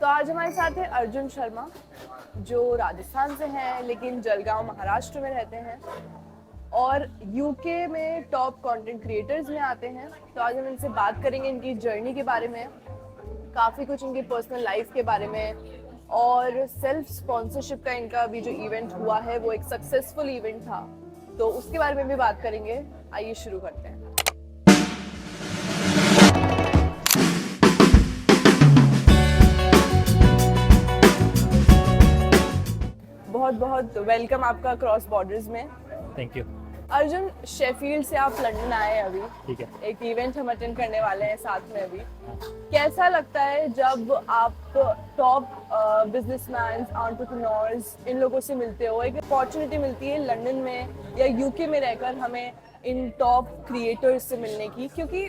तो आज हमारे साथ है अर्जुन शर्मा, जो राजस्थान से हैं लेकिन जलगांव महाराष्ट्र में रहते हैं और यूके में टॉप कंटेंट क्रिएटर्स में आते हैं। तो आज हम इनसे बात करेंगे इनकी जर्नी के बारे में, काफ़ी कुछ इनकी पर्सनल लाइफ के बारे में, और सेल्फ स्पॉन्सरशिप का इनका भी जो इवेंट हुआ है वो एक सक्सेसफुल इवेंट था, तो उसके बारे में भी बात करेंगे। आइए शुरू करते हैं। बहुत बहुत वेलकम आपका क्रॉस बॉर्डर्स में। Thank you. अर्जुन, शेफील्ड से आप लंदन आए अभी, ठीक है। एक इवेंट हम अटेंड करने वाले हैं साथ में अभी। कैसा लगता है जब आप टॉप बिजनेसमैन, एंटरप्रेन्योर्स, इन लोगों से मिलते हो? एक अपॉर्चुनिटी मिलती है लंदन में या यूके में रहकर हमें इन टॉप क्रिएटर्स से मिलने की, क्योंकि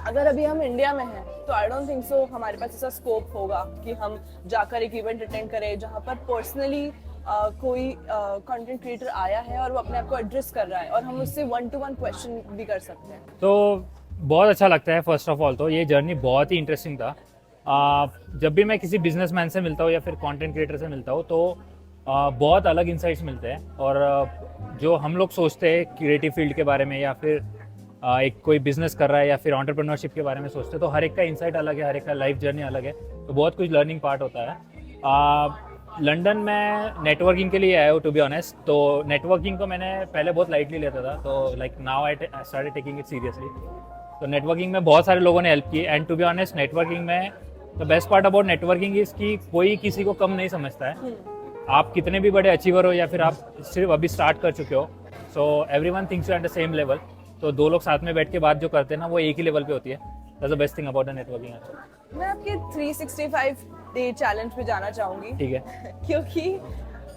अगर अभी हम इंडिया में हैं तो आई डोंट थिंक सो हमारे पास ऐसा स्कोप होगा कि हम जाकर एक इवेंट अटेंड करें जहाँ पर पर्सनली कोई कंटेंट क्रिएटर आया है और वो अपने आप को एड्रेस कर रहा है और हम उससे 1-to-1 क्वेश्चन भी कर सकते हैं। तो बहुत अच्छा लगता है। फर्स्ट ऑफ ऑल तो ये जर्नी बहुत ही इंटरेस्टिंग था। जब भी मैं किसी बिजनेसमैन से मिलता हूँ या फिर कंटेंट क्रिएटर से मिलता हूँ तो बहुत अलग इंसाइट्स मिलते हैं, और जो हम लोग सोचते हैं क्रिएटिव फील्ड के बारे में या फिर एक कोई बिजनेस कर रहा है या फिर एंटरप्रेन्योरशिप के बारे में सोचते हैं, तो हर एक का इंसाइट अलग है, हर एक का लाइफ जर्नी अलग है, तो बहुत कुछ लर्निंग पार्ट होता है। लंदन में नेटवर्किंग के लिए आया हूँ टू बी ऑनेस्ट। तो नेटवर्किंग को मैंने पहले बहुत लाइटली लेता था, तो like now I started taking it seriously. तो नेटवर्किंग में बहुत सारे लोगों ने हेल्प की, and to be honest networking में the best part about networking is कि कोई किसी को कम नहीं समझता है। आप कितने भी बड़े अचीवर हो या फिर आप सिर्फ अभी स्टार्ट कर चुके हो, so everyone thinks you at the same level. तो दो लोग साथ में बैठ के बात जो करते हैं ना, वो एक ही लेवल पे होती है। That's the best thing about the networking. मैं आपके 365 डे चैलेंज पे जाना चाहूंगी, ठीक है। क्योंकि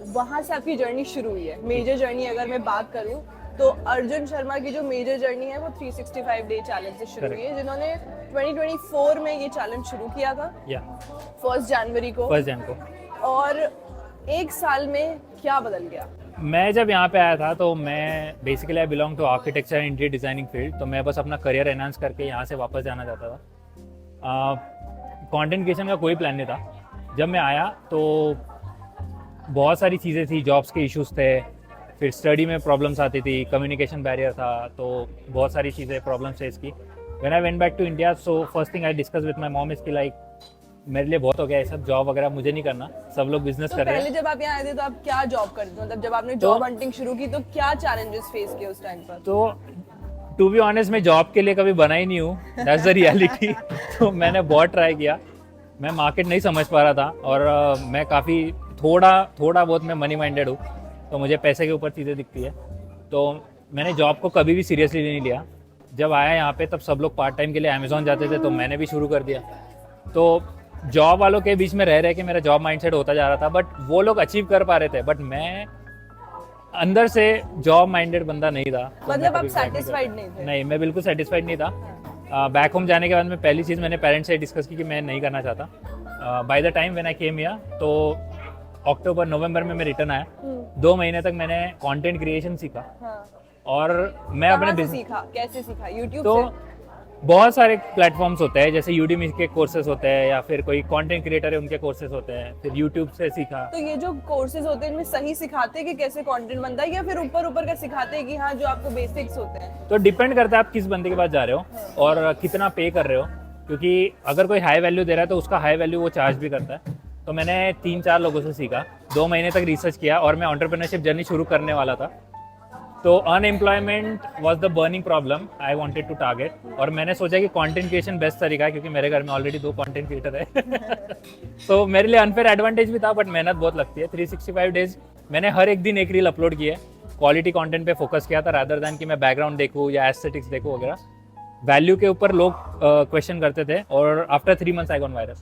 वहां से आपकी जर्नी शुरू हुई है। मेजर जर्नी अगर मैं बात करूं तो अर्जुन शर्मा की जो मेजर जर्नी है वो 365 डे चैलेंज से शुरू हुई है, जिन्होंने 2024 में ये चैलेंज शुरू किया था, 1 जनवरी को। 1 जनवरी को। और एक साल में क्या बदल गया? मैं जब यहाँ पे आया था तो मैं basically I belong to architecture and interior designing field, तो मैं बस अपना करियर एनहांस करके यहाँ से वापस जाना चाहता था। कंटेंट क्रिएशन का कोई प्लान नहीं था। जब मैं आया तो बहुत सारी चीज़ें थी, जॉब्स के इश्यूज थे, फिर स्टडी में प्रॉब्लम्स आती थी, कम्युनिकेशन बैरियर था, तो बहुत सारी चीज़ें प्रॉब्लम्स फेस की। When I went back to India, so first thing I discuss with my mom is कि लाइक मेरे लिए बहुत हो गया ये सब, जॉब वगैरह मुझे नहीं करना, सब लोग बिजनेस कर रहे हैं। पहले जब आप यहाँ आए थे तो आप क्या जॉब करते थे? मतलब जब आपने जॉब हंटिंग शुरू की तो क्या चैलेंजेस फेस किए उस टाइम पर? तो टू बी ऑनेस्ट मैं जॉब के लिए कभी बना ही नहीं हूँ, दैट्स द रियलिटी। तो मैंने बहुत ट्राई किया, मैं मार्केट नहीं समझ पा रहा था, और मैं काफ़ी थोड़ा बहुत मैं मनी माइंडेड हूँ, तो मुझे पैसे के ऊपर चीज़ें दिखती है। तो मैंने जॉब को कभी भी सीरियसली नहीं लिया। जब आया यहाँ पे तब सब लोग पार्ट टाइम के लिए अमेजोन जाते थे, तो मैंने भी शुरू कर दिया। तो जॉब वालों के बीच में रह के मेरा जॉब माइंडसेट होता जा रहा था, बट वो लोग अचीव कर पा रहे थे, बट मैं अंदर से जॉब माइंडेड बंदा नहीं था। मतलब आप सेटिस्फाइड नहीं थे? नहीं, मैं बिल्कुल सेटिस्फाइड नहीं था। बैक होम जाने के बाद में पहली चीज़ मैंने पेरेंट्स से डिस्कस की कि मैं नहीं करना चाहता। By the time when I came here, तो अक्टूबर नवंबर में मैं रिटर्न आया। 2 महीने तक मैंने कंटेंट क्रिएशन सीखा। हाँ। और मैं अपने बिजनेस सीखा, कैसे सीखा? यूट्यूब तो से? बहुत सारे प्लेटफॉर्म्स होते हैं, जैसे यूडीमी के कोर्सेज होते हैं या फिर कोई कंटेंट क्रिएटर है उनके कोर्सेज होते हैं, फिर यूट्यूब से सीखा। तो ये जो कोर्सेज होते हैं इनमें सही सिखाते हैं कि कैसे कंटेंट बनता है, या फिर ऊपर का सिखाते हैं कि हाँ जो आपको बेसिक्स होते हैं? तो डिपेंड करता है आप किस बंदे के पास जा रहे हो और कितना पे कर रहे हो, क्योंकि अगर कोई हाई वैल्यू दे रहा है तो उसका हाई वैल्यू वो चार्ज भी करता है। तो मैंने 3-4 लोगों से सीखा, 2 महीने तक रिसर्च किया, और मैं एंटरप्रेन्योरशिप जर्नी शुरू करने वाला था। तो unemployment was the burning problem I wanted to target, और मैंने सोचा कि कंटेंट क्रिएशन बेस्ट तरीका है, क्योंकि मेरे घर में ऑलरेडी 2 कंटेंट क्रिएटर है। तो मेरे लिए अनफेयर एडवांटेज भी था, बट मेहनत बहुत लगती है। 365 डेज मैंने हर एक दिन एक रील अपलोड की है, क्वालिटी कंटेंट पे फोकस किया था, रादर दैन कि मैं बैकग्राउंड देखूँ या एस्थेटिक्स देखूँ वगैरह। वैल्यू के ऊपर लोग क्वेश्चन करते थे, और after 3 months I got viral.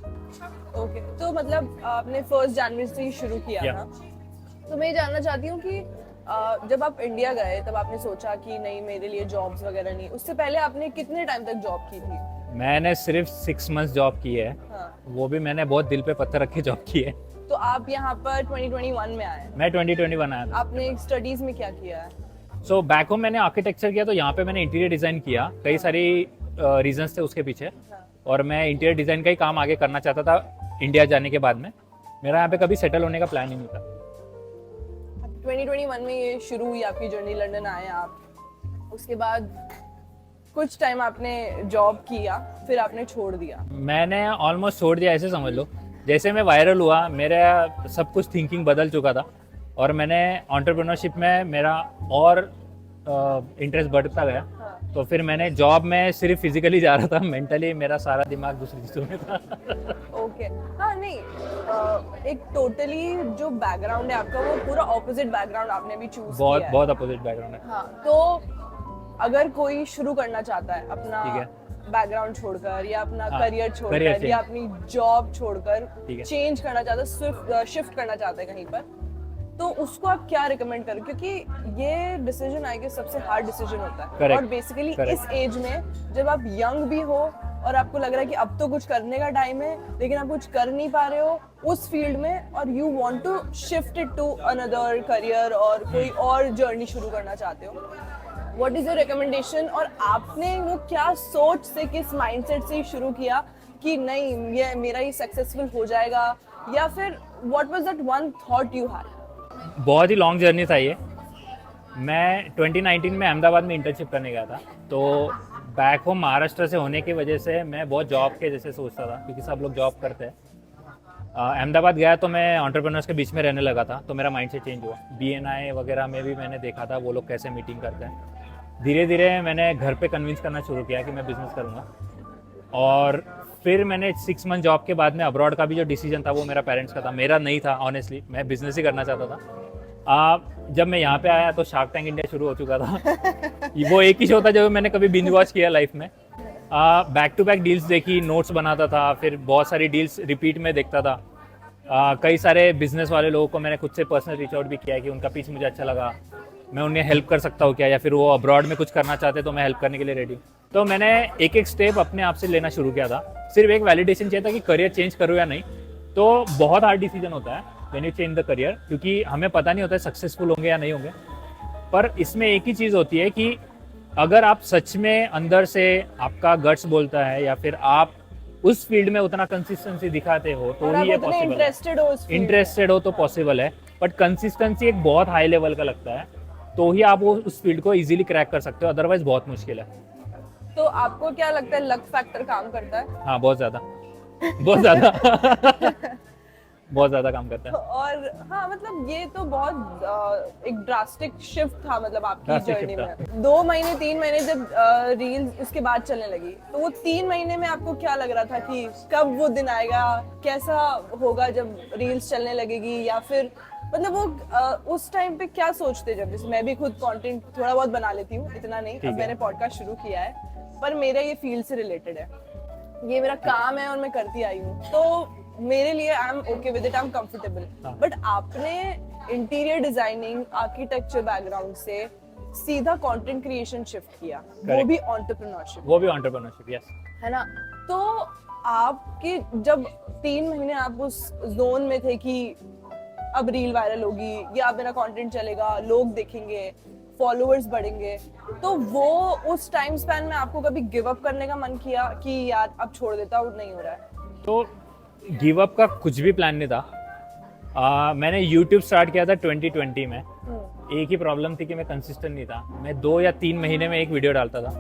Okay, तो मतलब आपने 1 जनवरी से ही शुरू किया था। तो मैं ये जानना चाहती हूँ कि जब आप इंडिया गए तब आपने सोचा कि नहीं मेरे लिए जॉब्स वगैरह नहीं, उससे पहले आपने कितने टाइम तक जॉब की थी? मैंने सिर्फ 6 मंथ्स जॉब की है। हाँ। वो भी मैंने बहुत दिल पे पत्थर रख के जॉब की है। तो आप यहाँ पर 2021 में आए? मैं 2021 आया था। आपने स्टडीज में क्या किया है? सो बैक होम मैंने आर्किटेक्चर किया, तो यहाँ पे मैंने इंटीरियर डिज़ाइन किया। कई सारी रीजंस थे उसके पीछे, और मैं इंटीरियर डिज़ाइन का ही काम आगे करना चाहता था। इंडिया जाने के बाद में मेरा यहाँ पे कभी सेटल होने का प्लान ही नहीं था। 2021 में ये शुरू हुई आपकी जर्नी, लंदन आए आप, उसके बाद कुछ टाइम आपने जॉब किया, फिर आपने छोड़ दिया। मैंने ऑलमोस्ट छोड़ दिया ऐसे समझ लो, जैसे मैं वायरल हुआ मेरा सब कुछ थिंकिंग बदल चुका था और मैंने एंटरप्रेन्योरशिप में मेरा और इंटरेस्ट बढ़ता गया। हाँ। तो फिर मैंने जॉब में सिर्फ फिजिकली जा रहा था, मेंटली मेरा सारा दिमाग दूसरी चीज़ों में था। ओके हाँ नहीं, एक टोटली जो बैकग्राउंड है आपका वो पूरा ऑपोजिट बैकग्राउंड आपने भी चूज किया है। बहुत अपोजिट बैकग्राउंड है। हाँ, तो अगर कोई शुरू करना चाहता है अपना ठीक है। बैकग्राउंड छोड़कर या अपना हाँ, करियर career छोड़कर change। या अपनी जॉब छोड़कर ठीक है। चेंज करना चाहता है, शिफ्ट करना चाहता है कहीं पर, तो उसको आप क्या रिकमेंड करें? क्योंकि ये डिसीजन आई गेस सबसे हार्ड डिसीजन होता है। Correct, और बेसिकली correct। इस एज में जब आप यंग भी हो और आपको लग रहा है कि अब तो कुछ करने का टाइम है लेकिन आप कुछ कर नहीं पा रहे हो उस फील्ड में, और you want to shift it to another career और कोई और जर्नी शुरू करना चाहते हो, व्हाट इज योर रिकमेंडेशन? और आपने वो क्या सोच से, किस माइंडसेट से शुरू किया कि नहीं ये मेरा ही सक्सेसफुल हो जाएगा, या फिर what was that one thought you had? बहुत ही लॉन्ग जर्नी था ये। मैं 2019 में अहमदाबाद में इंटर्नशिप करने गया था, तो बैक होम महाराष्ट्र से होने की वजह से मैं बहुत जॉब के जैसे सोचता था, क्योंकि सब लोग जॉब करते हैं। अहमदाबाद गया तो मैं एंटरप्रेन्योर्स के बीच में रहने लगा था, तो मेरा माइंडसेट चेंज हुआ। BNI वगैरह में भी मैंने देखा था वो लोग कैसे मीटिंग करते हैं। धीरे धीरे मैंने घर पे कन्विंस करना शुरू किया कि मैं बिज़नेस करूँगा, और फिर मैंने 6 मंथ जॉब के बाद में अब्रॉड का भी जो डिसीजन था वो मेरा पेरेंट्स का था, मेरा नहीं था। ऑनेस्टली मैं बिजनेस ही करना चाहता था। जब मैं यहाँ पे आया तो शार्क टैंक इंडिया शुरू हो चुका था। वो एक ही शो था जो मैंने कभी बिंज वॉच किया लाइफ में। बैक टू बैक डील्स देखी, नोट्स बनाता था, फिर बहुत सारी डील्स रिपीट में देखता था। कई सारे बिजनेस वाले लोगों को मैंने खुद से पर्सनल रीच आउट भी किया कि उनका पिच मुझे अच्छा लगा, मैं उन्हें हेल्प कर सकता हूँ क्या, या फिर वो अब्रॉड में कुछ करना चाहते तो मैं हेल्प करने के लिए रेडी हूँ। तो मैंने एक एक स्टेप अपने आप से लेना शुरू किया था। सिर्फ एक वैलिडेशन चाहिए था कि करियर चेंज करूँ या नहीं। तो बहुत हार्ड डिसीजन होता है when you change the career, क्योंकि हमें पता नहीं होता है सक्सेसफुल होंगे या नहीं होंगे। पर इसमें एक ही चीज़ होती है कि अगर आप सच में अंदर से आपका गट्स बोलता है या फिर आप उस फील्ड में उतना कंसिस्टेंसी दिखाते हो तो ही ये पॉसिबल है। इंटरेस्टेड हो तो पॉसिबल है, बट कंसिस्टेंसी एक बहुत हाई लेवल का लगता है, तो ही आप वो उस फील्ड को इजीली क्रैक कर सकते हो, अदरवाइज बहुत मुश्किल है। तो आपको क्या लगता है लक फैक्टर काम करता है? हाँ, बहुत ज्यादा बहुत ज्यादा बहुत ज्यादा काम करता है। और हाँ मतलब ये तो बहुत एक ड्रास्टिक शिफ्ट था मतलब आपकी जर्नी में। 2 महीने 3 महीने जब रील्स उसके बाद चलने लगी, तो वो 3 महीने में आपको क्या लग रहा था कि कब वो दिन आएगा, कैसा होगा जब रील्स चलने लगेगी, या फिर मतलब वो उस टाइम पे क्या सोचते? जब जैसे मैं भी खुद कंटेंट थोड़ा बहुत बना लेती हूँ, इतना नहीं, अब मैंने पॉडकास्ट शुरू किया है, पर मेरा ये फील्ड से रिलेटेड है, ये मेरा काम है और मैं करती आई हूँ, तो मेरे लिए I am okay with it, I am comfortable. But आपने इंटीरियर डिजाइनिंग आर्किटेक्चर बैकग्राउंड से सीधा कंटेंट क्रिएशन शिफ्ट किया, वो भी एंटरप्रेन्योरशिप, यस, है ना? तो आपके जब 3 महीने आप उस जोन में थे कि अब रील वायरल होगी या अब मेरा कंटेंट चलेगा, लोग देखेंगे, फॉलोअर्स बढ़ेंगे, तो वो उस टाइम स्पैन में आपको कभी गिव अप करने का मन किया कि यार अब छोड़ देता हूँ, नहीं हो रहा है? तो गिव अप का कुछ भी प्लान नहीं था। मैंने YouTube स्टार्ट किया था 2020 में। एक ही प्रॉब्लम थी कि मैं कंसिस्टेंट नहीं था। मैं 2 या 3 महीने में एक वीडियो डालता था,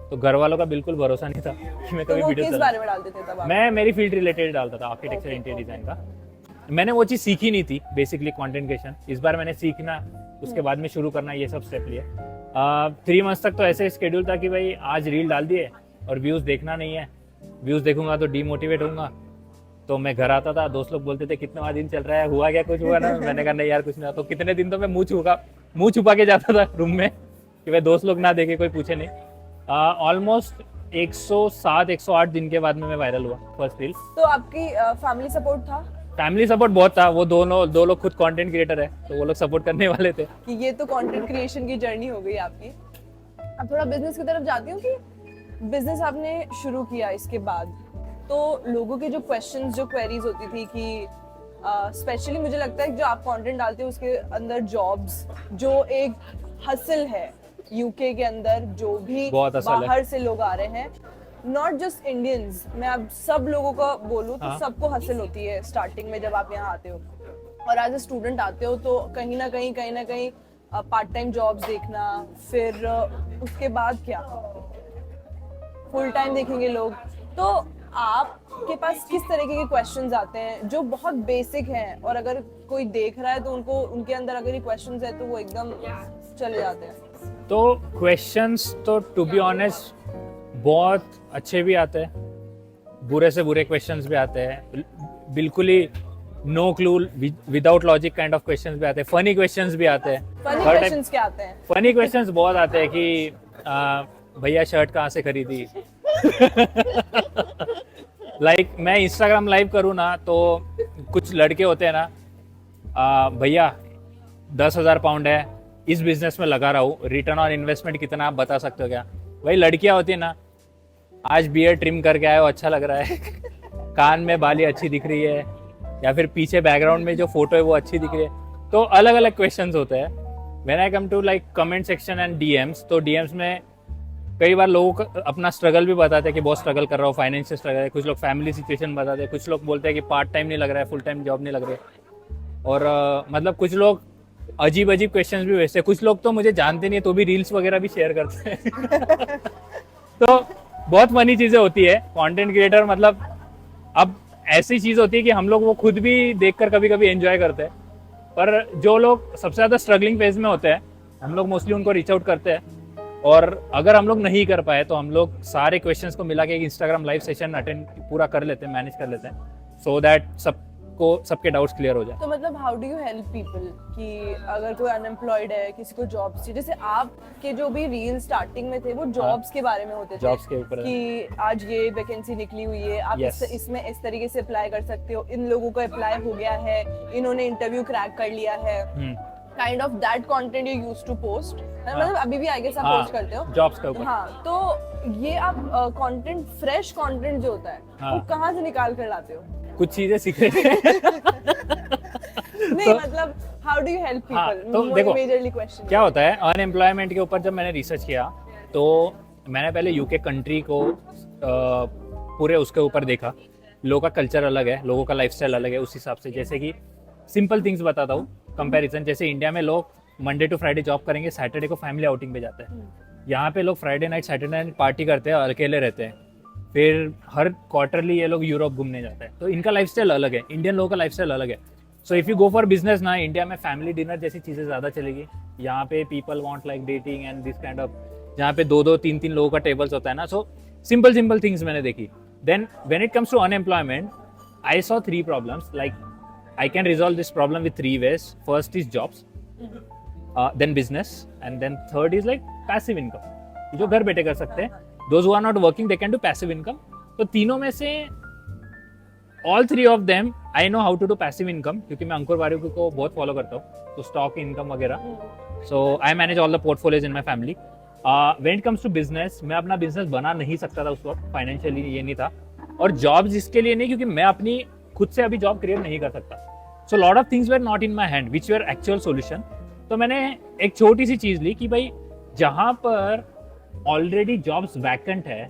तो घर वालों का बिल्कुल भरोसा नहीं था कि मैं कभी वीडियो किस बारे में डालते थे तब आप? मैं मेरी फील्ड रिलेटेड डालता था, आर्किटेक्चर इंटीरियर डिजाइन का। मैंने वो चीज़ सीखी नहीं थी बेसिकली, कंटेंट क्रिएशन। इस बार मैंने सीखना, उसके बाद में शुरू करना, ये सब स्टेप लिए। 3 मंथ्स तक तो ऐसे स्केड्यूल था कि भाई आज रील डाल दिए और व्यूज़ देखना नहीं है, व्यूज़ देखूंगा तो डीमोटिवेट होऊंगा। तो मैं घर आता था, दोस्त लोग बोलते थे कितना दिन चल रहा है, हुआ क्या, कुछ हुआ ना? मैंने कहा नहीं यार कुछ नहीं। तो कितने दिन तो मैं मुंह छुपा के जाता था रूम में कि भाई दोस्त लोग ना देखे, कोई पूछे नहीं। ऑलमोस्ट 107-108 दिन के बाद में मैं वायरल हुआ फर्स्ट रील। तो आपकी फैमिली सपोर्ट था? फैमिली सपोर्ट बहुत था। वो दो लोग खुद कंटेंट क्रिएटर है, तो वो लोग सपोर्ट करने वाले थे कि ये तो कंटेंट क्रिएशन की जर्नी हो गई आपकी। अब थोड़ा बिजनेस की तरफ जाती हूँ कि बिजनेस आपने शुरू किया, इसके बाद तो लोगों के जो क्वेश्चंस, जो क्वेरीज होती थी कि स्पेशली मुझे लगता है जो आप कंटेंट डालते हो उसके अंदर जॉब्स, जो एक हसल है यूके के अंदर, जो भी बाहर से लोग आ रहे हैं, नॉट जस्ट इंडियंस, मैं अब सब लोगों का बोलूँ तो हाँ। सबको हासिल होती है स्टार्टिंग में जब आप यहाँ आते हो और एज ए स्टूडेंट आते हो तो कहीं ना कहीं पार्ट टाइम जॉब्स देखना, फिर उसके बाद क्या फुल टाइम देखेंगे लोग। तो आपके पास किस तरीके के क्वेश्चंस आते हैं जो बहुत बेसिक हैं और अगर कोई देख रहा है तो उनको उनके अंदर अगर ये क्वेश्चंस है तो वो एकदम चले जाते हैं? तो क्वेश्चंस तो टू बी ऑनेस्ट बहुत अच्छे भी आते हैं, बुरे से बुरे क्वेश्चंस भी आते हैं, बिल्कुल ही no clue without logic kind of questions भी आते हैं, फनी क्वेश्चंस भी आते हैं। फनी क्वेश्चंस क्या आते हैं? फनी क्वेश्चंस बहुत आते हैं कि भैया शर्ट कहाँ से खरीदी। लाइक मैं इंस्टाग्राम लाइव करूँ ना तो कुछ लड़के होते हैं ना, भैया 10,000 पाउंड है इस बिजनेस में लगा रहा हूँ, रिटर्न ऑन इन्वेस्टमेंट कितना आप बता सकते हो क्या? भाई लड़कियां होती है ना, आज बियर ट्रिम करके आए हो अच्छा लग रहा है, कान में बाली अच्छी दिख रही है, या फिर पीछे बैकग्राउंड में जो फोटो है वो अच्छी दिख रही है। तो अलग अलग क्वेश्चंस होते हैं। When I come to like comment section and DMs, तो डीएम्स में कई बार लोगों को अपना स्ट्रगल भी बताते हैं कि बहुत स्ट्रगल कर रहा हूँ, फाइनेंशियल स्ट्रगल है, कुछ लोग फैमिली सिचुएशन बताते हैं, कुछ लोग बोलते हैं कि पार्ट टाइम नहीं लग रहा है, फुल टाइम जॉब नहीं लग रही है। और मतलब कुछ लोग अजीब अजीब क्वेश्चंस भी भेजते हैं, कुछ लोग तो मुझे जानते नहीं है तो भी रील्स वगैरह भी शेयर करते हैं। तो बहुत फनी चीजें होती है कंटेंट क्रिएटर, मतलब अब ऐसी चीज होती है कि हम लोग वो खुद भी देखकर कभी कभी एंजॉय करते हैं, पर जो लोग सबसे ज्यादा स्ट्रगलिंग फेज में होते हैं हम लोग मोस्टली उनको रीच आउट करते हैं। और अगर हम लोग नहीं कर पाए तो हम लोग सारे क्वेश्चंस को मिला के एक इंस्टाग्राम लाइव सेशन अटेंड पूरा कर लेते हैं, मैनेज कर लेते हैं, सो दैट सबके डाउट्स क्लियर हो जाए। तो मतलब how do you help people कि अगर कोई अनएम्प्लॉयड है, किसी को जॉब्स चाहिए, जैसे आपके जो भी रील स्टार्टिंग में थे वो जॉब्स के बारे में होते थे, जॉब्स के ऊपर कि आज ये वैकेंसी निकली हुई है, आप Yes. इसमें इस तरीके से अप्लाई कर सकते हो, इन लोगों का अप्लाई हो गया है, इन्होंने इंटरव्यू क्रैक कर लिया है, kind of that content you used to post, मतलब अभी भी आई गेस आप पोस्ट करते हो जॉब्स के ऊपर। हाँ। तो ये आप कंटेंट, फ्रेश कंटेंट जो होता है वो कहाँ से निकाल कर लाते हो? कुछ चीजें सीख रहे हैं। नहीं मतलब how do you help people? तो देखो मेजरली क्वेश्चन क्या होता है, अनएम्प्लॉयमेंट के ऊपर जब मैंने रिसर्च किया तो मैंने पहले यूके कंट्री को पूरे उसके ऊपर देखा। लोगों का कल्चर अलग है, लोगों का लाइफस्टाइल अलग है, उस हिसाब से जैसे कि सिंपल थिंग्स बताता हूँ कंपैरिजन। जैसे इंडिया में लोग मंडे टू फ्राइडे जॉब करेंगे, सैटरडे को फैमिली आउटिंग पे जाते हैं। यहाँ पे लोग Friday night Saturday night party करते हैं, अकेले रहते हैं, फिर हर क्वार्टरली ये लोग यूरोप घूमने जाते हैं। तो इनका लाइफस्टाइल अलग है, इंडियन लोगों का लाइफस्टाइल अलग है। So if you go for business ना, इंडिया में फैमिली डिनर जैसी चीज़ें ज़्यादा चलेगी। यहाँ पे people want like dating and this kind of, जहाँ पे 2-2 3-3 लोगों का टेबल्स होता है ना। सो सिंपल थिंग्स मैंने देखी। Then when it comes to unemployment, I saw 3 problems. Like I can resolve this problem with 3 ways. First is jobs, then business, and then third is like passive income. जो घर बैठे कर सकते हैं। Those who are not working, they can do passive income. तो तीनों में से all 3 of them, I know how to do passive income क्योंकि मैं अंकुर वारिक को बहुत फॉलो करता हूँ, तो स्टॉक इनकम वगैरह। So I manage all the portfolios in my family. When it comes to business, मैं अपना बिजनेस बना नहीं सकता था उस वक्त, फाइनेंशियली ये नहीं था, और जॉब्स इसके लिए नहीं क्योंकि मैं अपनी खुद से अभी जॉब क्रिएट नहीं कर सकता। So lot of things were not in my hand which were actual solution. तो मैंने एक छोटी सी चीज ली कि भाई जहां पर ऑलरेडी जॉब्स वैकेंट है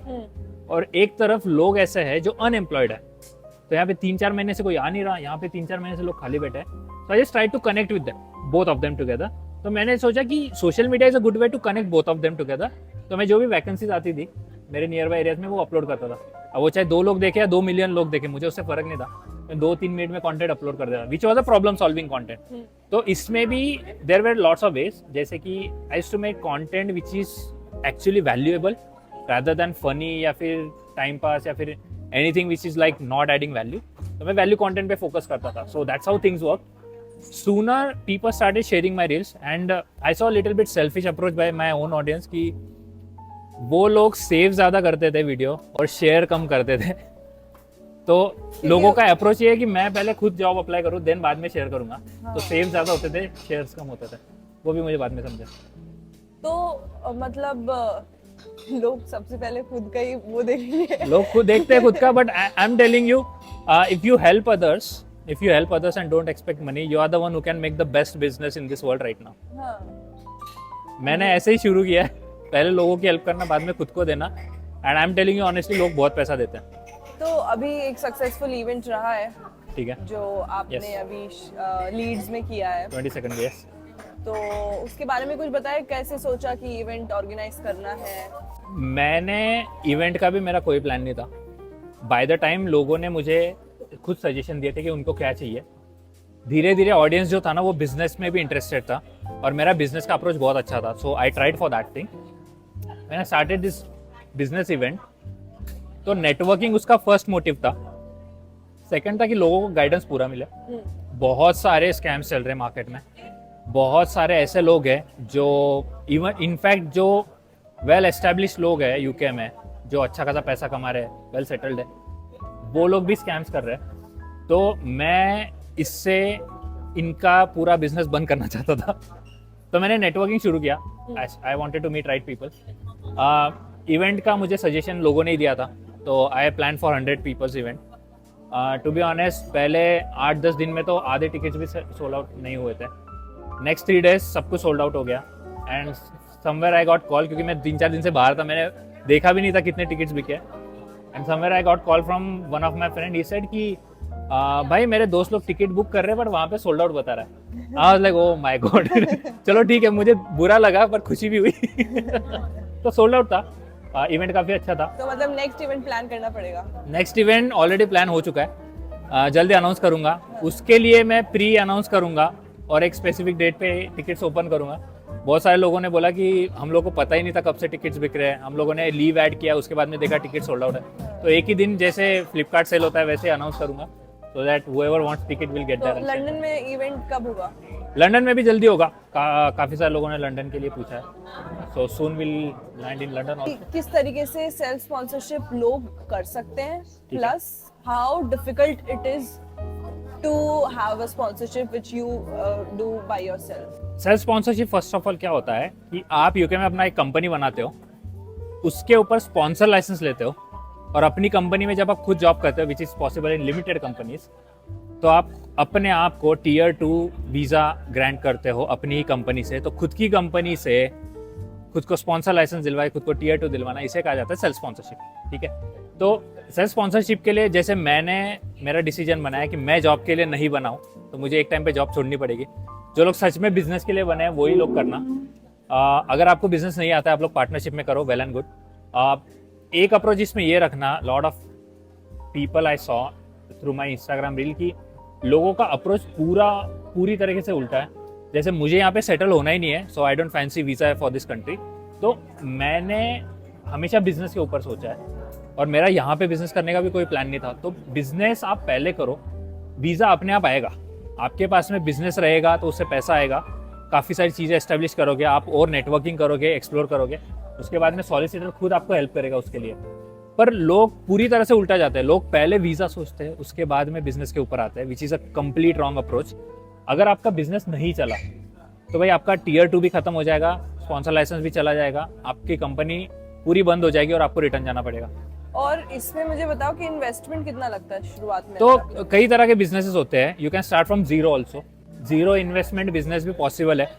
और एक तरफ लोग ऐसे हैं जो अनएम्प्लॉयड है, तो यहाँ पे 3-4 महीने से कोई आ नहीं रहा, यहाँ पे 3-4 महीने से लोग खाली बैठे हैं। So I just try to connect with them, both of them together. तो मैंने सोचा कि social media is a good way to connect both of them together. तो मैं जो भी वैकेंसीज आती थी मेरे नियर बाई एरियाज में वो अपलोड करता था। अब वो चाहे 2 लोग देखे या 2 मिलियन लोग देखे, मुझे उससे फर्क नहीं था। मैं 2-3 मिनट में कंटेंट अपलोड कर देता, which was a problem solving content. तो इसमें भी there were lots of ways, जैसे कि I used to make content which is actually valuable rather than funny या फिर टाइम पास या फिर anything which is like not adding value. तो मैं वैल्यू कंटेंट पे फोकस करता था। So that's how things work. Sooner people started sharing my reels and I saw little bit selfish approach by my own audience कि वो लोग save ज्यादा करते थे वीडियो और शेयर कम करते थे। तो लोगों का अप्रोच ये है कि मैं पहले खुद जॉब अप्लाई करूँ देन बाद में शेयर करूंगा। तो सेव ज्यादा होते थे, शेयर्स कम होते थे, वो भी मुझे बाद में समझे। तो मतलब लोग सबसे पहले खुद का ही वो देखेंगे। लोग खुद देखते हैं खुद का, but I am telling you, if you help others and don't expect money, you are the one who can make the best business in this world right now. हाँ। मैंने ऐसे ही शुरू किया है, पहले लोगों की हेल्प करना, बाद में खुद को देना। And I am telling you honestly, लोग बहुत पैसा देते हैं। तो अभी एक सक्सेसफुल इवेंट रहा है ठीक है, जो आपने Yes. अभी लीड्स में किया है, 20 सेकंड यस। तो उसके बारे में कुछ बताएं, कैसे सोचा कि इवेंट ऑर्गेनाइज करना है? मैंने इवेंट का भी मेरा कोई प्लान नहीं था। बाय द टाइम लोगों ने मुझे खुद सजेशन दिए थे कि उनको क्या चाहिए, धीरे धीरे ऑडियंस जो था ना वो बिजनेस में भी इंटरेस्टेड था और मेरा बिजनेस का अप्रोच बहुत अच्छा था। So I tried for that thing when I started this business event. तो नेटवर्किंग उसका फर्स्ट मोटिव था। सेकंड था कि लोगों को गाइडेंस पूरा मिले। बहुत सारे स्कैम्स चल रहे हैं मार्केट में, बहुत सारे ऐसे लोग हैं जो इवन इनफैक्ट जो वेल एस्टेब्लिश लोग हैं यूके में, जो अच्छा खासा पैसा कमा रहे हैं, वेल सेटल्ड है, वो लोग भी स्कैम्स कर रहे हैं। तो मैं इससे इनका पूरा बिजनेस बंद करना चाहता था। तो मैंने नेटवर्किंग शुरू किया। I wanted to meet right people. Event का मुझे सजेशन लोगों ने ही दिया था, तो I plan for 100 peoples event. To be honest, पहले 8-10 दिन में तो आधे टिकट्स भी सोल्ड आउट नहीं हुए थे। नेक्स्ट 3 डेज सब कुछ सोल्ड आउट हो गया and somewhere I got call, क्योंकि मैं 3-4 दिन से बाहर था, मैंने देखा भी नहीं था कितने टिकट्स बिके। And somewhere I got call from one of my friend, he said कि भाई मेरे दोस्त लोग टिकट बुक कर रहे हैं पर वहाँ पे सोल्ड आउट बता रहा है। I was like oh my God. चलो ठीक है, मुझे बुरा लगा पर खुशी भी हुई। तो सोल्ड आउट था, इवेंट काफी अच्छा था। तो मतलब नेक्स्ट इवेंट प्लान करना पड़ेगा? नेक्स्ट इवेंट ऑलरेडी प्लान हो चुका है, जल्दी अनाउंस करूंगा। उसके लिए मैं प्री अनाउंस करूंगा और एक स्पेसिफिक डेट पे टिकट्स ओपन करूंगा। बहुत सारे लोगों ने बोला कि हम लोग को पता ही नहीं था कब से टिकट्स बिक रहे हैं, हम लोगों ने लीव ऐड किया, उसके बाद में देखा टिकट सोल्ड आउट है। तो एक ही दिन जैसे फ्लिपकार्ट सेल होता है वैसे अनाउंस करूंगा, so that whoever wants ticket will get तो दैट। लंदन में इवेंट कब होगा? लंदन में भी जल्दी होगा। काफी सारे लोगों ने लंदन के लिए पूछा है, so soon will land in London also. किस तरीके से सेल्फ स्पॉन्सरशिप लोग कर सकते हैं, plus how difficult it is to have a sponsorship which you do by yourself? Self sponsorship first of all क्या होता है कि आप यूके में अपना एक कंपनी बनाते हो, उसके ऊपर स्पॉन्सर लाइसेंस लेते हो और अपनी कंपनी में जब आप खुद जॉब करते हो, which is possible in limited companies, तो आप अपने आप को टीयर 2 वीज़ा ग्रांट करते हो अपनी ही कंपनी से। तो खुद की कंपनी से खुद को स्पॉन्सर लाइसेंस दिलवाए, खुद को टीयर 2 दिलवाना, इसे कहा जाता है सेल्फ स्पॉन्सरशिप। ठीक है, तो सेल्फ स्पॉन्सरशिप के लिए जैसे मेरा डिसीजन बनाया कि मैं जॉब के लिए नहीं बनाऊं, तो मुझे एक टाइम पे जॉब छोड़नी पड़ेगी। जो लोग सच में बिजनेस के लिए बने हैं वही लोग करना। अगर आपको बिजनेस नहीं आता है, आप लोग पार्टनरशिप में करो, वेल एंड गुड। एक अप्रोच इसमें ये रखना, lot of people I saw through my Instagram reel की लोगों का अप्रोच पूरी तरीके से उल्टा है। जैसे मुझे यहाँ पे सेटल होना ही नहीं है, so I don't fancy visa for this country. तो मैंने हमेशा बिजनेस के ऊपर सोचा है और मेरा यहाँ पे बिजनेस करने का भी कोई प्लान नहीं था। तो बिजनेस आप पहले करो, वीज़ा अपने आप आएगा। आपके पास में बिजनेस रहेगा तो उससे पैसा आएगा, काफ़ी सारी चीज़ें एस्टेब्लिश करोगे आप और नेटवर्किंग करोगे, एक्सप्लोर करोगे, उसके बाद में सॉलिसिटर खुद आपको हेल्प करेगा उसके लिए। पर लोग पूरी तरह से उल्टा जाते हैं, लोग पहले वीज़ा सोचते हैं उसके बाद में बिजनेस के ऊपर आते हैं, which is a complete wrong approach. अगर आपका बिजनेस नहीं चला तो भाई आपका टीयर 2 भी खत्म हो जाएगा, स्पॉन्सर लाइसेंस भी चला जाएगा, आपकी कंपनी पूरी बंद हो जाएगी और आपको रिटर्न जाना पड़ेगा। और इसमें मुझे बताओ कि इन्वेस्टमेंट कितना लगता है शुरुआत में? तो कई तरह के बिजनेसेस होते हैं, you can start from zero also. Zero investment business भी पॉसिबल है।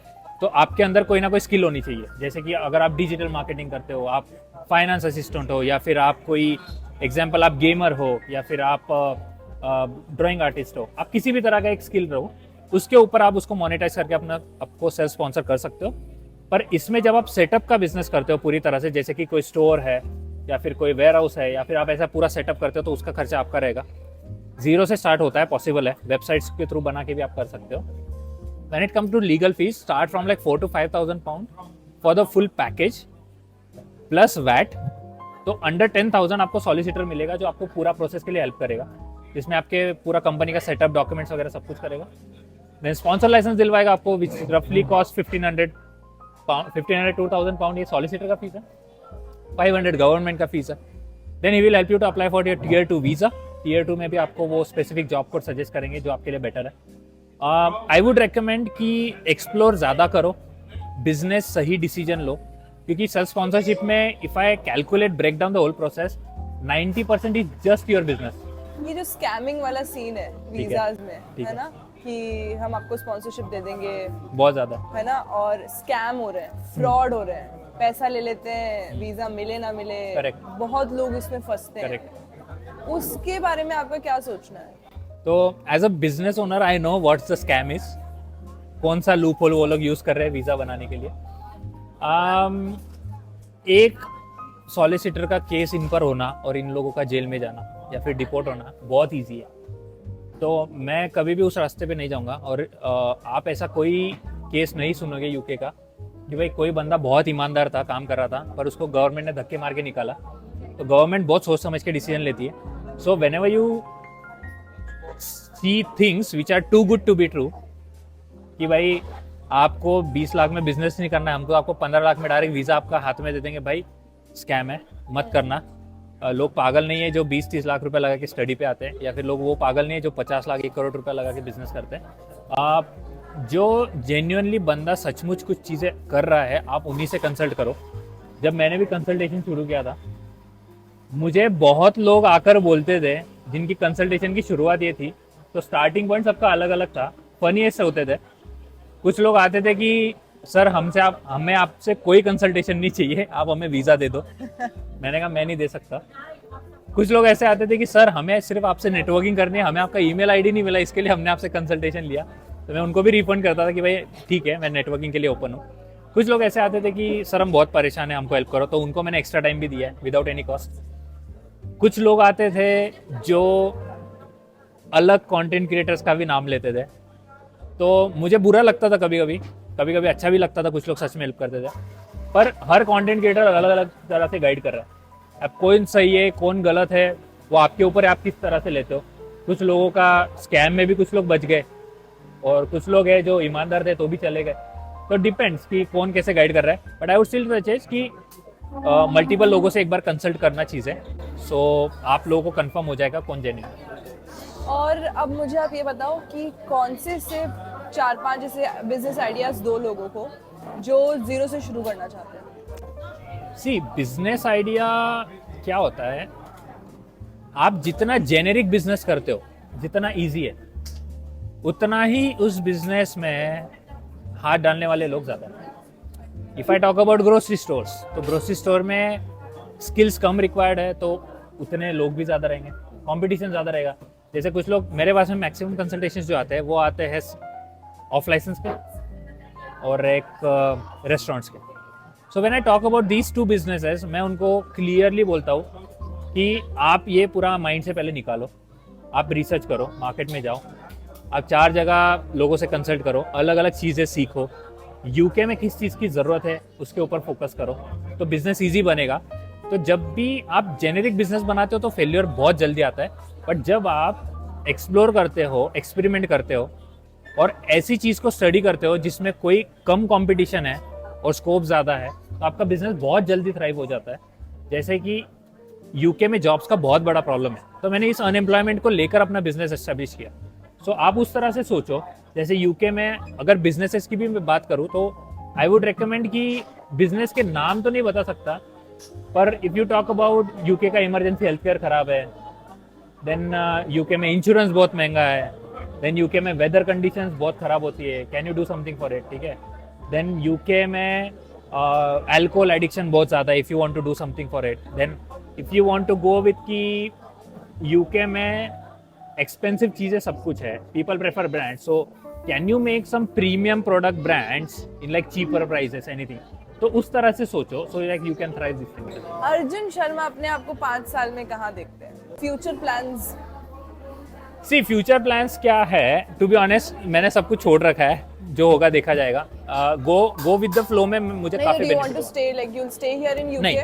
तो आपके अंदर कोई ना कोई स्किल होनी चाहिए, जैसे कि अगर आप डिजिटल मार्केटिंग करते हो, आप फाइनेंस असिस्टेंट हो, या फिर आप कोई एग्जाम्पल आप गेमर हो, या फिर आप ड्राइंग आर्टिस्ट हो, आप किसी भी तरह का एक स्किल रहो, उसके ऊपर आप उसको मोनेटाइज करके आपको सेल्फ स्पॉन्सर कर सकते हो। पर इसमें जब आप सेटअप का बिजनेस करते हो पूरी तरह से, जैसे कि कोई स्टोर है या फिर कोई वेयर हाउस है, या फिर आप ऐसा पूरा सेटअप करते हो, तो उसका खर्चा आपका रहेगा। जीरो से स्टार्ट होता है, पॉसिबल है, वेबसाइट्स के थ्रू बना के भी आप कर सकते हो। When it comes to legal fees, start from like 4,000 to 5,000 pound for the full package plus VAT। तो अंडर 10,000 आपको सॉलिसिटर मिलेगा जो आपको पूरा प्रोसेस के लिए हेल्प करेगा, जिसमें आपके पूरा कंपनी का सेटअप, डॉक्यूमेंट्स वगैरह सब कुछ करेगा। देन स्पॉन्सर लाइसेंस दिलवाएगा आपको, विच रफली कॉस्ट 1,500 to 2,000 पाउंड। ये सॉलिसिटर का फीस है, 500 गवर्नमेंट का फीस है। Then he will help you to apply for your tier 2 वीज़ा। टीयर 2 में भी आपको वो स्पेसिफिक जॉब कोड सजेस्ट करेंगे जो आपके लिए बेटर है। आई वुड रिकमेंड कि एक्सप्लोर ज़्यादा करो, बिजनेस सही डिसीजन लो, क्योंकि सेल्फ स्पॉन्सरशिप में if I calculate break down the whole process, 90% is just your business. ये जो स्कैमिंग वाला सीन है वीजाज में, है ना, कि हम आपको स्पॉन्सरशिप दे देंगे, बहुत ज़्यादा है ना, और स्कैम हो रहे हैं, फ्रॉड हो रहे हैं, पैसा ले लेते हैं, वीजा मिले ना मिले, Correct. बहुत लोग इसमें फंसते हैं। करेक्ट। उसके बारे में आपका क्या सोचना है? तो as a business owner I know what's the scam is, कौन सा लूप होल वो लोग यूज़ कर रहे हैं वीज़ा बनाने के लिए। एक सॉलिसिटर का केस इन पर होना और इन लोगों का जेल में जाना या फिर डिपोर्ट होना बहुत ईजी है। तो मैं कभी भी उस रास्ते पे नहीं जाऊंगा। और आप ऐसा कोई केस नहीं सुनोगे यूके का कि भाई कोई बंदा बहुत ईमानदार था, काम कर रहा था, पर उसको गवर्नमेंट ने धक्के मार के निकाला। तो गवर्नमेंट बहुत सोच समझ के डिसीजन लेती है। So whenever you see things which are too good to be true, कि भाई आपको 20 लाख में बिजनेस नहीं करना है, हम तो आपको 15 लाख में डायरेक्ट वीज़ा आपका हाथ में दे देंगे, भाई स्कैम है, मत करना। लोग पागल नहीं है जो 20-30 लाख रुपए लगा के स्टडी पे आते हैं, या फिर लोग वो पागल नहीं है जो 50 लाख 1 करोड़ रुपए लगा के बिजनेस करते हैं। आप जो जेन्युइनली बंदा सचमुच कुछ चीज़ें कर रहा है, आप उन्हीं से कंसल्ट करो। जब मैंने भी कंसल्टेशन शुरू किया था, मुझे बहुत लोग आकर बोलते थे जिनकी कंसल्टेशन की शुरुआत ये थी, तो स्टार्टिंग पॉइंट सबका अलग अलग था, फनी ऐसे होते थे। कुछ लोग आते थे कि सर हमें आपसे कोई कंसल्टेशन नहीं चाहिए, आप हमें वीज़ा दे दो। मैंने कहा मैं नहीं दे सकता। कुछ लोग ऐसे आते थे कि सर हमें सिर्फ आपसे नेटवर्किंग करनी है, हमें आपका ईमेल आईडी नहीं मिला, इसके लिए हमने आपसे कंसल्टेशन लिया। तो मैं उनको भी रिफंड करता था कि भाई ठीक है, मैं नेटवर्किंग के लिए ओपन हूँ। कुछ लोग ऐसे आते थे कि सर हम बहुत परेशान हैं, हमको हेल्प करो, तो उनको मैंने एक्स्ट्रा टाइम भी दिया है विदाउट एनी कॉस्ट। कुछ लोग आते थे जो अलग कंटेंट क्रिएटर्स का भी नाम लेते थे, तो मुझे बुरा लगता था कभी कभी अच्छा भी लगता था, कुछ लोग सच में हेल्प करते थे। पर हर कंटेंट क्रिएटर अलग अलग तरह से गाइड कर रहा है। अब कौन सही है कौन गलत है वो आपके ऊपर है, आप किस तरह से लेते हो। कुछ लोगों का स्कैम में भी कुछ लोग बच गए, और कुछ लोग हैं जो ईमानदार थे तो भी चले गए। तो डिपेंड्स कि कौन कैसे गाइड कर रहा है। But I would still suggest कि मल्टीपल लोगों से एक बार कंसल्ट करना चीज़ है, सो आप लोगों को कंफर्म हो जाएगा कौन जेन्युइन है। और अब मुझे आप ये बताओ कि कौन से सिर्फ 4-5 ऐसे बिजनेस आइडियाज दो लोगों को जो जीरो से शुरू करना चाहते हैं। सी बिजनेस आइडिया क्या होता है, आप जितना जेनेरिक बिजनेस करते हो, जितना इजी है, उतना ही उस बिजनेस में हाथ डालने वाले लोग ज़्यादा हैं। If I talk about grocery stores, तो ग्रोसरी स्टोर में स्किल्स कम रिक्वायर्ड है, तो उतने लोग भी ज़्यादा रहेंगे, कंपटीशन ज़्यादा रहेगा। जैसे कुछ लोग मेरे पास में मैक्सिमम कंसल्टेशन जो आते हैं वो आते हैं ऑफ लाइसेंस के और एक रेस्टोरेंट्स के। So when I talk about these two businesses, मैं उनको क्लियरली बोलता हूँ कि आप ये पूरा माइंड से पहले निकालो, आप रिसर्च करो, मार्केट में जाओ, आप 4 जगह लोगों से कंसल्ट करो, अलग अलग चीज़ें सीखो, यूके में किस चीज़ की ज़रूरत है उसके ऊपर फोकस करो, तो बिजनेस ईजी बनेगा। तो जब भी आप जेनेरिक बिजनेस बनाते हो तो फेल्योर बहुत जल्दी आता है, बट जब आप एक्सप्लोर करते हो, एक्सपेरिमेंट करते हो और ऐसी चीज़ को स्टडी करते हो जिसमें कोई कम कंपटीशन है और स्कोप ज़्यादा है, तो आपका बिजनेस बहुत जल्दी थ्राइव हो जाता है। जैसे कि यूके में जॉब्स का बहुत बड़ा प्रॉब्लम है, तो मैंने इस अनएम्प्लॉयमेंट को लेकर अपना बिजनेस एस्टेब्लिश किया। सो आप उस तरह से सोचो। जैसे यूके में अगर बिजनेसेस की भी मैं बात करूँ तो आई वुड रिकमेंड कि बिजनेस के नाम तो नहीं बता सकता, पर if you talk about UK का इमरजेंसी हेल्थ केयर खराब है, देन यूके में इंश्योरेंस बहुत महंगा है, देन यूके में वेदर कंडीशंस बहुत ख़राब होती है, can you do something for it, ठीक है। देन यूके में अल्कोहल एडिक्शन बहुत ज़्यादा है, if you want to do something for it. Then if you want to go with कि यूके में एक्सपेंसिव चीज़ें सब कुछ है, people prefer brand, so can you make some premium product brands in like cheaper prices, anything. तो उस तरह से सोचो, so like you can thrive this thing. Arjun Sharma अपने आप को 5 साल में कहाँ देखते हैं? Future plans? See future plans क्या है, टू बी ऑनेस्ट मैंने सब कुछ छोड़ रखा है, जो होगा देखा जाएगा। गो विद द फ्लो में मुझे काफी बेनिफिट। नहीं,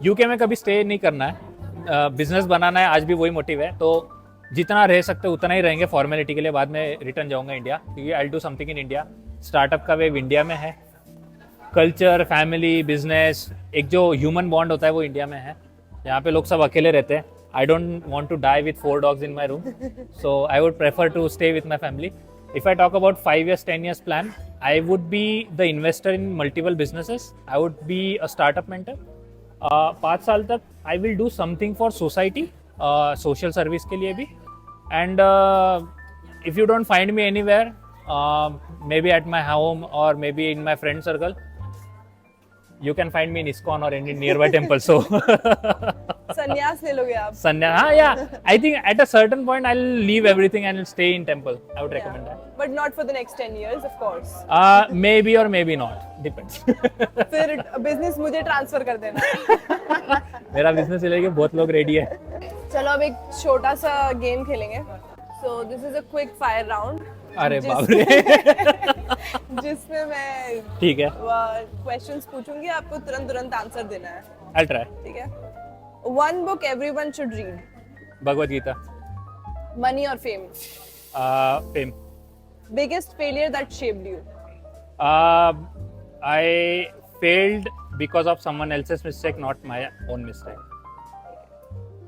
यूके में कभी स्टे नहीं करना है, बिजनेस बनाना है, आज भी वही मोटिव है। तो जितना रह सकते उतना ही रहेंगे फॉर्मेलिटी के लिए, बाद में रिटर्न जाऊंगा इंडिया, क्योंकि I do something in India. Startup का वेव इंडिया में है, कल्चर, फैमिली, बिजनेस, एक जो ह्यूमन बॉन्ड होता है वो इंडिया में है। यहाँ पे लोग सब अकेले रहते हैं। I don't want to die with 4 dogs in my room, so I would prefer to stay with my family. If I talk about 5 years, 10 years plan, I would be the investor in multiple businesses. I would be a startup mentor. 5 साल तक I will do something for society, social service के लिए भी. And if you don't find me anywhere, maybe at my home or maybe in my friend circle, you can find me in ISKCON or any nearby temple. So, संन्यास ले लोगे आप? Sanya, yeah, I think at a certain point I'll leave everything and stay in temple. I would recommend that. But not for the next 10 years, of course. Maybe or maybe not, depends. फिर business मुझे transfer कर देना. मेरा business के लिए बहुत लोग ready है. चलो अब एक छोटा सा गेम खेलेंगे. So this is a quick fire round. अरे बाप रे. जिसमें मैं ठीक है. क्वेश्चंस पूछूंगी, आपको तुरंत आंसर देना है. I'll try. ठीक है. One book everyone should read. Bhagavad Gita. Money or fame? Fame. Biggest failure that shaped you? I failed because of someone else's mistake, not my own mistake.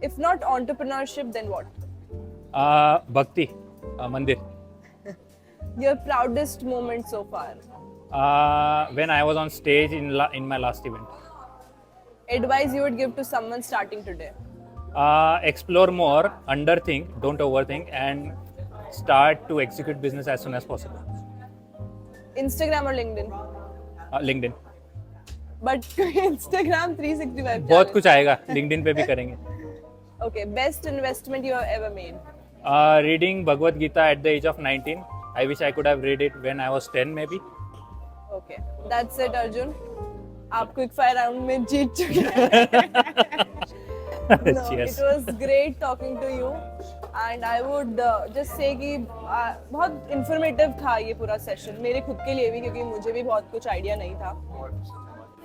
If not entrepreneurship, then what? Bhakti, Mandir. Your proudest moment so far? When I was on stage in my last event. Advice you would give to someone starting today? Explore more, underthink, don't overthink, and start to execute business as soon as possible. Instagram or LinkedIn? LinkedIn. But Instagram 365 बहुत कुछ आएगा, LinkedIn पे भी करेंगे. Okay, best investment you have ever made? Reading Bhagavad Gita at the age of 19. I wish I could have read it when I was 10 maybe. Okay, that's it, Arjun. आप quick fire round में जीत चुके हैं. No, Cheers. it was great talking to you, and I would just say कि बहुत informative था ये पूरा session मेरे खुद के लिए भी, क्योंकि मुझे भी बहुत कुछ आइडिया नहीं था.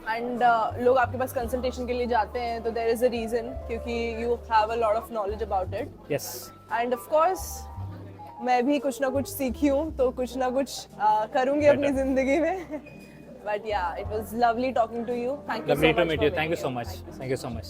एंड लोग आपके पास कंसल्टेशन के लिए जाते हैं तो देयर इज अ रीजन, क्योंकि you have a lot of knowledge about it. Yes. End of course मैं भी कुछ ना कुछ सीखी हूँ, तो कुछ ना कुछ करूँगी अपनी जिंदगी में. But yeah, it was lovely talking to you. Thank you so Lovely much to meet for you. Thank being you so here. much. Thank you so much.